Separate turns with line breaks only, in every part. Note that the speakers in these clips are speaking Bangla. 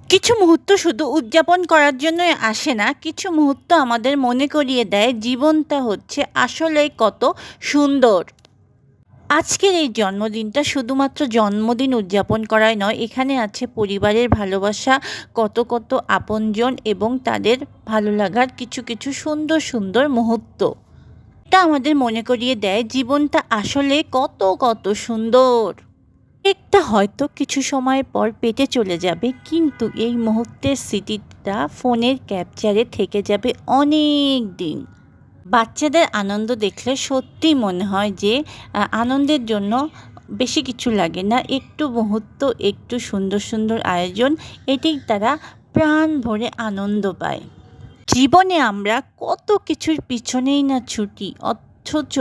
কিছু মুহূর্ত শুধু উদযাপন করার জন্যই আসে না, কিছু মুহূর্ত আমাদের মনে করিয়ে দেয় জীবনটা হচ্ছে আসলে কত সুন্দর। আজকের এই জন্মদিনটা শুধুমাত্র জন্মদিন উদযাপন করাই নয়, এখানে আছে পরিবারের ভালোবাসা, কত কত আপনজন এবং তাদের ভালো লাগার কিছু কিছু সুন্দর সুন্দর মুহূর্ত। এটা আমাদের মনে করিয়ে দেয় জীবনটা আসলে কত কত সুন্দর। কেকটা হয়তো কিছু সময় পর পেটে চলে যাবে, কিন্তু এই মুহূর্তের স্মৃতিটা ফোনের ক্যাপচারে থেকে যাবে অনেক দিন। বাচ্চাদের আনন্দ দেখলে সত্যি মনে হয় যে আনন্দের জন্য বেশি কিছু লাগে না, একটু মুহূর্ত, একটু সুন্দর সুন্দর আয়োজন, এতেই তারা প্রাণ ভরে আনন্দ পায়। জীবনে আমরা কত কিছুর পিছনেই না ছুটি, অথচ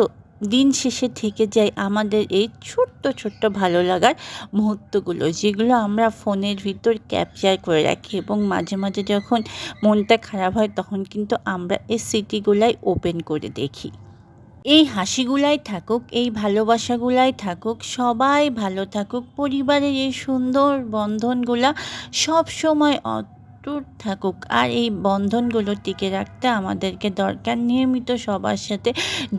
দিন শেষে থেকে যায় আমাদের এই ছোট্ট ছোট্ট ভালো লাগার মুহূর্তগুলো, যেগুলো আমরা ফোনের ভিতর ক্যাপচার করে রাখি এবং মাঝে মাঝে যখন মনটা খারাপ হয় তখন কিন্তু আমরা এই স্মৃতিগুলাই ওপেন করে দেখি। এই হাসিগুলাই থাকুক, এই ভালোবাসাগুলাই থাকুক, সবাই ভালো থাকুক, পরিবারের এই সুন্দর বন্ধনগুলা সব সময় অটুট থাকুক। আর এই বন্ধনগুলো টিকে রাখতে আমাদেরকে দরকার নিয়মিত সবার সাথে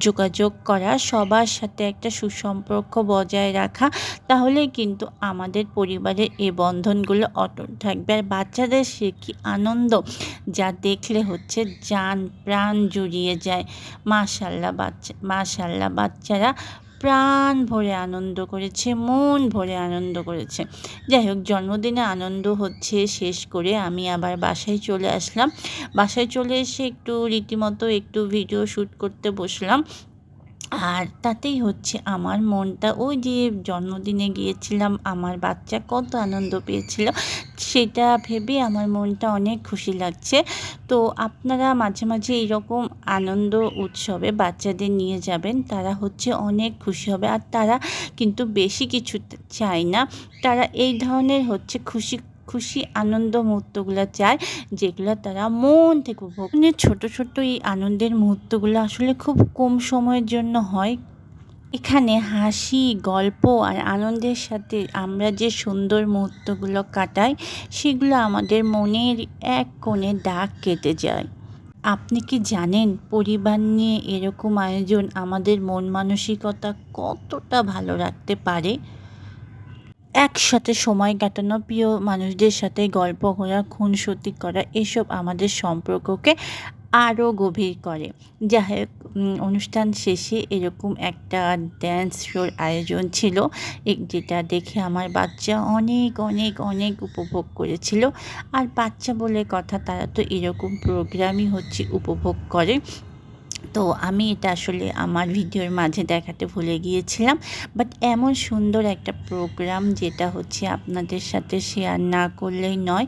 যোগাযোগ করা, সবার সাথে একটা সুসম্পর্ক বজায় রাখা। তাহলে কিন্তু আমাদের পরিবারের এই বন্ধনগুলো অটুট থাকবে। আর বাচ্চাদের সে কি আনন্দ, যা দেখলে হচ্ছে জান প্রাণ জুড়িয়ে যায়। মাশাআল্লাহ, বাচ্চারা প্রাণ ভরে আনন্দ করেছে, মন ভরে আনন্দ করেছে। যাই হোক, জন্মদিনে আনন্দ হচ্ছে শেষ করে আমি আবার বাসায় চলে আসলাম। বাসায় চলে এসে রীতিমতো একটু ভিডিও শ্যুট করতে বসলাম। আর তাতেই হচ্ছে আমার মনটা, ওই যে জন্মদিনে গিয়েছিলাম, আমার বাচ্চা কত আনন্দ পেয়েছিল সেটা ভেবে আমার মনটা অনেক খুশি লাগছে। তো আপনারা মাঝে মাঝে এরকম আনন্দ উৎসবে বাচ্চাদের নিয়ে যাবেন, তারা হচ্ছে অনেক খুশি হবে। আর তারা কিন্তু বেশি কিছু চায় না, তারা এই ধরনের হচ্ছে খুশি খুশি আনন্দ মুহূর্তগুলো চায়, যেগুলো তারা মন থেকে উপভোগ। ছোট ছোট এই আনন্দের মুহূর্তগুলো আসলে খুব কম সময়ের জন্য হয়। এখানে হাসি, গল্প আর আনন্দের সাথে আমরা যে সুন্দর মুহূর্তগুলো কাটাই, সেগুলো আমাদের মনের এক কোণে দাগ কেটে যায়। আপনি কি জানেন, পরিবার নিয়ে এরকম আয়োজন আমাদের মন মানসিকতা কতটা ভালো রাখতে পারে? একসাথে সময় কাটানো, প্রিয় মানুষদের সাথে গল্প করা, খুনসুটি করা, এসব আমাদের সম্পর্ককে আরও গভীর করে। যাই হোক, অনুষ্ঠান শেষে এরকম একটা ড্যান্স শোর আয়োজন ছিল, যেটা দেখে আমার বাচ্চা অনেক অনেক অনেক উপভোগ করেছিল। আর বাচ্চা বলে কথা, তারা তো এরকম প্রোগ্রামই হচ্ছে উপভোগ করে। তো আমি এটা আসলে আমার ভিডিওর মাঝে দেখাতে ভুলে গিয়েছিলাম। বাট এমন সুন্দর একটা প্রোগ্রাম, যেটা হচ্ছে আপনাদের সাথে শেয়ার না করলেই নয়।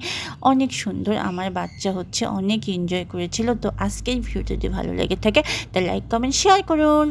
অনেক সুন্দর, আমার বাচ্চা হচ্ছে অনেক এনজয় করেছিল। তো আজকের ভিডিও যদি ভালো লেগে থাকে, তাহলে লাইক, কমেন্ট, শেয়ার করুন।